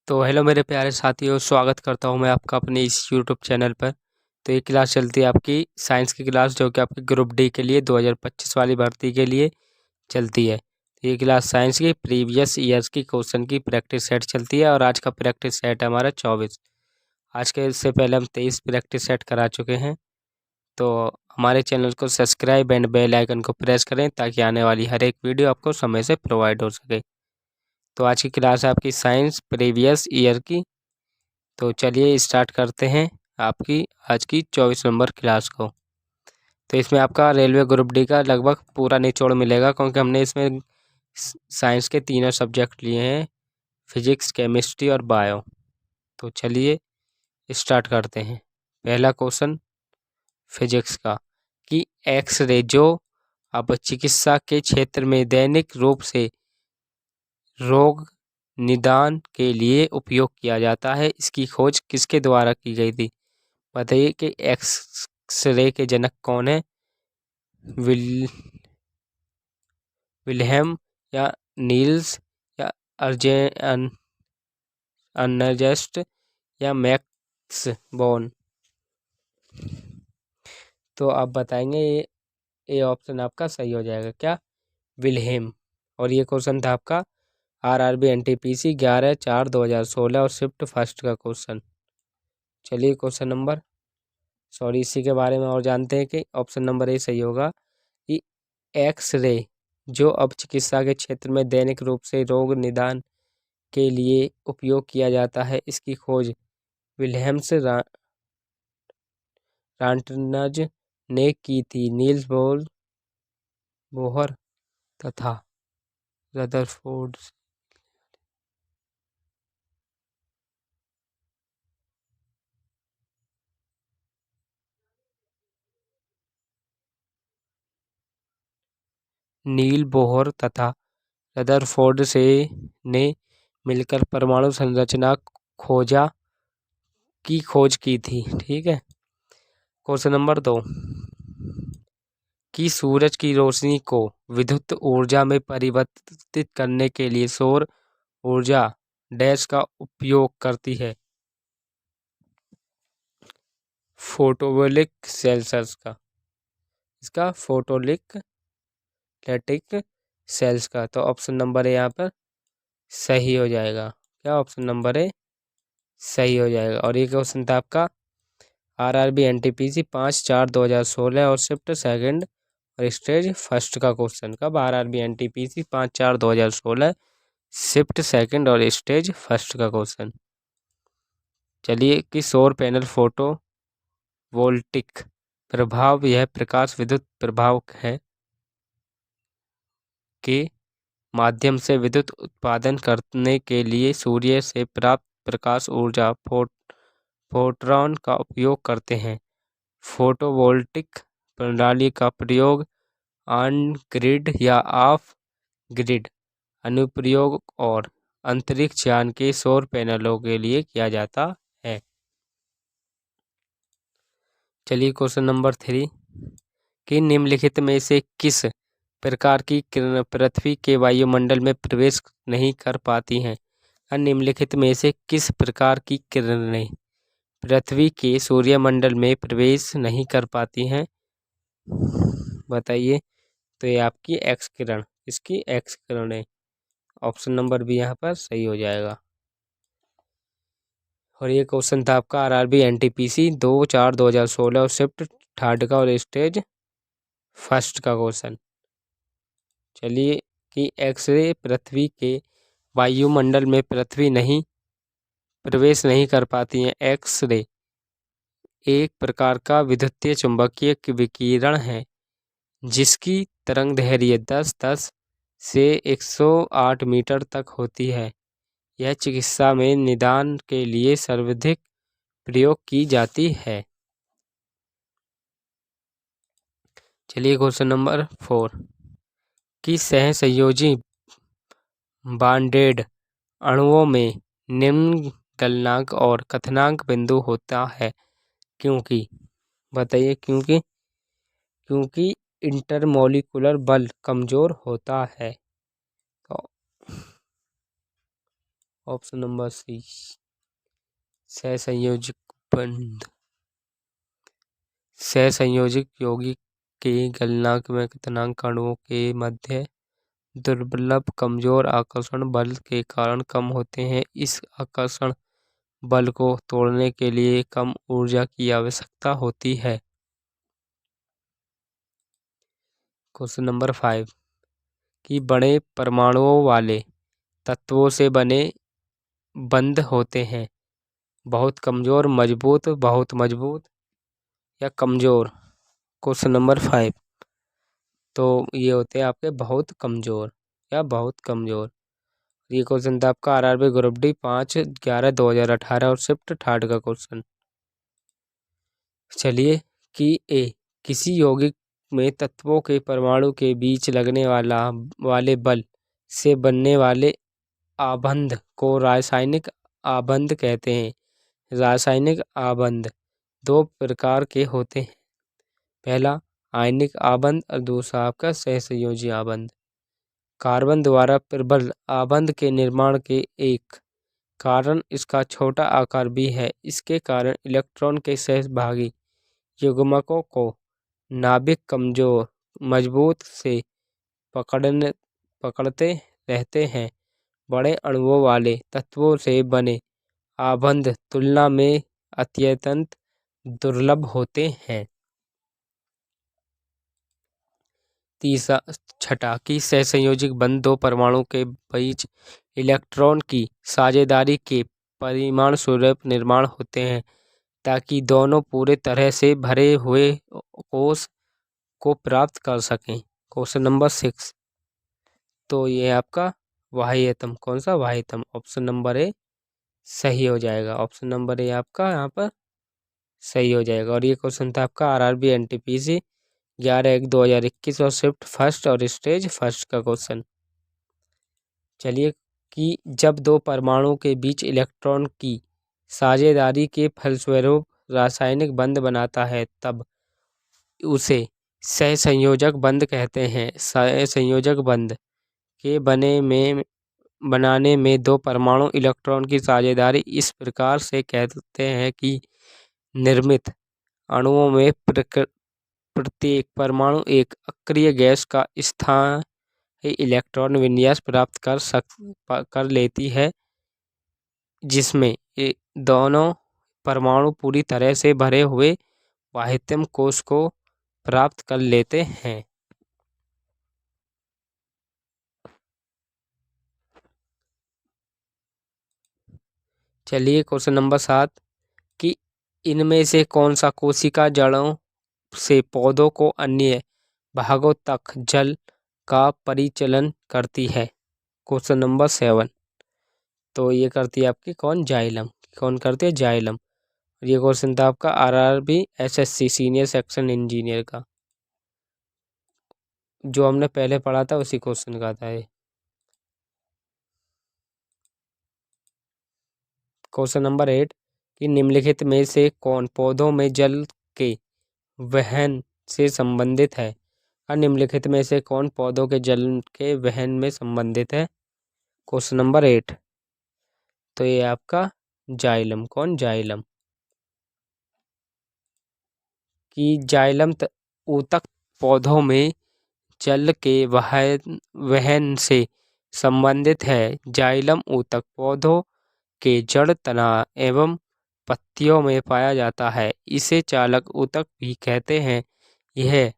तो हेलो मेरे प्यारे साथियों, स्वागत करता हूं मैं आपका अपने इस यूट्यूब चैनल पर। तो ये क्लास चलती है आपकी साइंस की क्लास, जो कि आपकी ग्रुप डी के लिए 2025 वाली भर्ती के लिए चलती है। तो ये क्लास साइंस की प्रीवियस ईयर्स की क्वेश्चन की प्रैक्टिस सेट चलती है और आज का प्रैक्टिस सेट है हमारा 24। आज के इससे पहले हम 23 प्रैक्टिस सेट करा चुके हैं। तो हमारे चैनल को सब्सक्राइब एंड बेल आइकन को प्रेस करें ताकि आने वाली हर एक वीडियो आपको समय से प्रोवाइड हो सके। तो आज की क्लास है आपकी साइंस प्रीवियस ईयर की। तो चलिए स्टार्ट करते हैं आपकी आज की 24 नंबर क्लास को। तो इसमें आपका रेलवे ग्रुप डी का लगभग पूरा निचोड़ मिलेगा, क्योंकि हमने इसमें साइंस के तीनों सब्जेक्ट लिए हैं, फिजिक्स, केमिस्ट्री और बायो। तो चलिए स्टार्ट करते हैं। पहला क्वेश्चन फिजिक्स का कि एक्सरे जो अब चिकित्सा के क्षेत्र में दैनिक रूप से रोग निदान के लिए उपयोग किया जाता है, इसकी खोज किसके द्वारा की गई थी? बताइए कि एक्सरे के जनक कौन है? विल्हेम या नील्स या अर्नेस्ट या मैक्स बोर्न? तो आप बताएंगे ये ऑप्शन आपका सही हो जाएगा क्या? विल्हेम। और ये क्वेश्चन था आपका आरआरबी एनटीपीसी 11/4/2016 और शिफ्ट फर्स्ट का क्वेश्चन। चलिए क्वेश्चन नंबर इसी के बारे में और जानते हैं कि ऑप्शन नंबर ए सही होगा कि एक्सरे जो अब चिकित्सा के क्षेत्र में दैनिक रूप से रोग निदान के लिए उपयोग किया जाता है, इसकी खोज विल्हेम्स रांटनज ने की थी। नील्स बोहर तथा रदरफोर्ड। नील बोहर तथा रदरफोर्ड से ने मिलकर परमाणु संरचना की खोज की थी। ठीक है। क्वेश्चन नंबर 2 कि सूरज की रोशनी को विद्युत ऊर्जा में परिवर्तित करने के लिए सौर ऊर्जा डैश का उपयोग करती है? फोटोवोल्टिक सेल्स का, इसका फोटोलिक लैटिक सेल्स का। तो ऑप्शन नंबर ए यहाँ पर सही हो जाएगा क्या? ऑप्शन नंबर ए सही हो जाएगा। और ये क्वेश्चन था आपका आरआरबी एनटीपीसी 5/4/2016 और शिफ्ट सेकंड और स्टेज फर्स्ट का क्वेश्चन। कब? आरआरबी एनटीपीसी 5/4/2016 शिफ्ट सेकंड और स्टेज फर्स्ट का क्वेश्चन। चलिए कि सौर पैनल फोटो वोल्टिक प्रभाव, यह प्रकाश विद्युत प्रभाव है के माध्यम से विद्युत उत्पादन करने के लिए सूर्य से प्राप्त प्रकाश ऊर्जा फोटोन का उपयोग करते हैं। फोटोवोल्टिक प्रणाली का प्रयोग ऑन ग्रिड या ऑफ ग्रिड अनुप्रयोग और अंतरिक्ष यान के सौर पैनलों के लिए किया जाता है। चलिए क्वेश्चन नंबर 3 कि निम्नलिखित में से किस प्रकार की किरण पृथ्वी के वायुमंडल में प्रवेश नहीं कर पाती हैं? निम्नलिखित में से किस प्रकार की किरणें पृथ्वी के सूर्यमंडल में प्रवेश नहीं कर पाती हैं? बताइए। तो ये आपकी एक्स किरण, इसकी एक्स किरण है। ऑप्शन नंबर बी यहाँ पर सही हो जाएगा। और ये क्वेश्चन था आपका आरआरबी एनटीपीसी 2/4/2016 और शिफ्ट थर्ड का और स्टेज फर्स्ट का क्वेश्चन। चलिए कि एक्सरे पृथ्वी के वायुमंडल में पृथ्वी नहीं प्रवेश नहीं कर पाती हैं। एक्सरे एक प्रकार का विद्युतीय चुंबकीय विकिरण है जिसकी तरंगदैर्घ्य 10 से 108 मीटर तक होती है। यह चिकित्सा में निदान के लिए सर्वाधिक प्रयोग की जाती है। चलिए क्वेश्चन नंबर 4 कि सहसंयोजी बॉन्डेड अणुओं में निम्न गलनांक और क्वथनांक बिंदु होता है क्योंकि? बताइए। क्योंकि इंटरमोलिकुलर बल कमजोर होता है। तो ऑप्शन नंबर सी सहसंयोजक बंध। सहसंयोजक यौगिक की गलनांक अणुओं के मध्य दुर्लभ कमजोर आकर्षण बल के कारण कम होते हैं। इस आकर्षण बल को तोड़ने के लिए कम ऊर्जा की आवश्यकता होती है। क्वेश्चन नंबर 5 कि बड़े परमाणुओं वाले तत्वों से बने बंध होते हैं बहुत कमजोर, बहुत मजबूत या कमजोर। क्वेश्चन नंबर 5 तो ये होते हैं आपके बहुत कमजोर या बहुत कमजोर। ये क्वेश्चन था आपका आरआरबी ग्रुप डी 5/11/2018 और शिफ्ट थर्ड का क्वेश्चन। चलिए कि ए किसी यौगिक में तत्वों के परमाणु के बीच लगने वाले बल से बनने वाले आबंध को रासायनिक आबंध कहते हैं। रासायनिक आबंध दो प्रकार के होते हैं। पहला आयनिक आबंध और दूसरा आपका सहसंयोजी आबंध। कार्बन द्वारा प्रबल आबंध के निर्माण के एक कारण इसका छोटा आकार भी है। इसके कारण इलेक्ट्रॉन के सहभागी युग्मकों को नाभिक कमजोर मजबूत से पकड़ते रहते हैं। बड़े अणुओं वाले तत्वों से बने आबंध तुलना में अत्यंत दुर्लभ होते हैं। तीसरा छठा कि सहसंयोजक बंध दो परमाणु के बीच इलेक्ट्रॉन की साझेदारी के परिणामस्वरूप निर्माण होते हैं ताकि दोनों पूरे तरह से भरे हुए कोश को प्राप्त कर सकें। क्वेश्चन नंबर 6 तो ये आपका वाह्यतम कौन सा वाह्यतम ऑप्शन नंबर ए सही हो जाएगा। ऑप्शन नंबर ए आपका यहाँ पर सही हो जाएगा। और ये क्वेश्चन था आपका आरआरबी एनटीपीसी 11/1/2021 और शिफ्ट फर्स्ट और स्टेज फर्स्ट का क्वेश्चन। चलिए कि जब दो परमाणु के बीच इलेक्ट्रॉन की साझेदारी के फलस्वरूप रासायनिक बंध बनाता है तब उसे सहसंयोजक बंध कहते हैं। सहसंयोजक बंध के बनाने में दो परमाणु इलेक्ट्रॉन की साझेदारी इस प्रकार से कहते हैं कि निर्मित अणुओं में प्रत्येक परमाणु एक अक्रिय गैस का स्थायी इलेक्ट्रॉन विन्यास प्राप्त कर लेती है जिसमें दोनों परमाणु पूरी तरह से भरे हुए वाह्यतम कोश को प्राप्त कर लेते हैं। चलिए क्वेश्चन नंबर 7 कि इनमें से कौन सा कोशिका जड़ों से पौधों को अन्य भागों तक जल का परिचलन करती है। क्वेश्चन नंबर 7 तो ये करती है आपकी कौन जाइलम। कौन करती है जाइलम। ये क्वेश्चन था आपका RRB SSC senior section engineer का जो हमने पहले पढ़ा था उसी क्वेश्चन का था ये। क्वेश्चन नंबर 8 कि निम्नलिखित में से कौन पौधों में जल के वहन से संबंधित है। निम्नलिखित में से कौन पौधों के जल के वहन में संबंधित है। क्वेश्चन नंबर 8 तो ये आपका जाइलम कौन जाइलम कि जाइलम ऊतक पौधों में जल के वहन से संबंधित है। जाइलम ऊतक पौधों के जड़ तना एवं पत्तियों में पाया जाता है। इसे चालक ऊतक भी कहते हैं। यह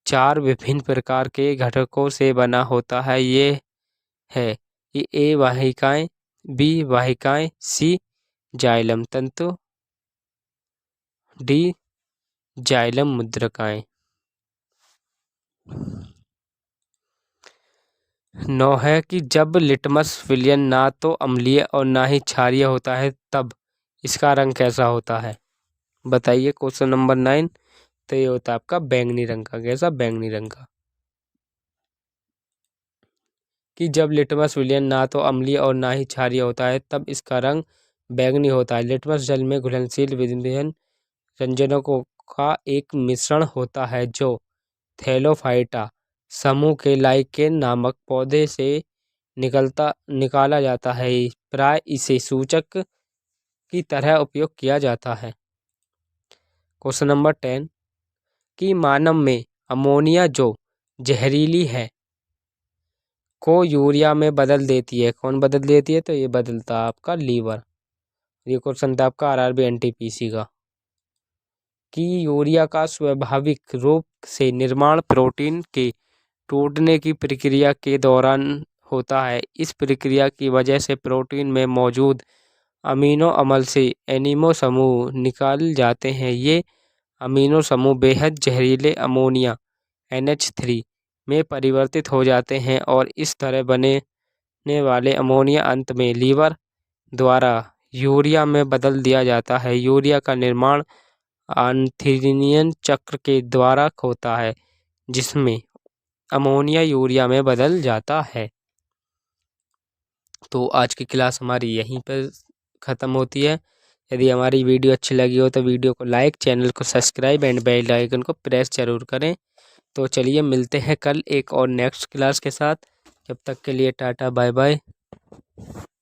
4 विभिन्न प्रकार के घटकों से बना होता है। ये है कि ए वाहिकाएं, बी वाहिकाएं, सी जाइलम तंतु, डी जाइलम मुद्रकाएं। 9 है कि जब लिटमस विलयन ना तो अम्लीय और ना ही क्षारीय होता है तब इसका रंग कैसा होता है। बताइए क्वेश्चन नंबर 9 तो ये होता है आपका बैंगनी रंग का। कैसा बैंगनी रंग का कि जब लिटमस विलयन ना तो अम्लीय और ना ही क्षारीय होता है तब इसका रंग बैंगनी होता है। लिटमस जल में घुलनशील विभिन्न रंजनों का एक मिश्रण होता है जो थैलोफाइटा समूह के लाइकेन नामक पौधे से निकाला जाता है। प्राय इसे सूचक की तरह उपयोग किया जाता है। क्वेश्चन नंबर 10 कि मानव में अमोनिया जो जहरीली है को यूरिया में बदल देती है। कौन बदल देती है? तो ये बदलता है आपका लीवर। ये क्वेश्चन था आपका आरआरबी एनटीपीसी का कि यूरिया का स्वाभाविक रूप से निर्माण प्रोटीन के टूटने की प्रक्रिया के दौरान होता है। इस प्रक्रिया की वजह से प्रोटीन में मौजूद अमीनो अम्ल से एमिनो समूह निकाल जाते हैं। ये अमीनो समूह बेहद जहरीले अमोनिया NH3 में परिवर्तित हो जाते हैं और इस तरह बनने वाले अमोनिया अंत में लीवर द्वारा यूरिया में बदल दिया जाता है। यूरिया का निर्माण आर्थिनियन चक्र के द्वारा होता है जिसमें अमोनिया यूरिया में बदल जाता है। तो आज की क्लास हमारी यहीं पर ख़त्म होती है। यदि हमारी वीडियो अच्छी लगी हो तो वीडियो को लाइक, चैनल को सब्सक्राइब एंड बेल आइकन को प्रेस जरूर करें। तो चलिए मिलते हैं कल एक और नेक्स्ट क्लास के साथ। जब तक के लिए टाटा बाय बाय।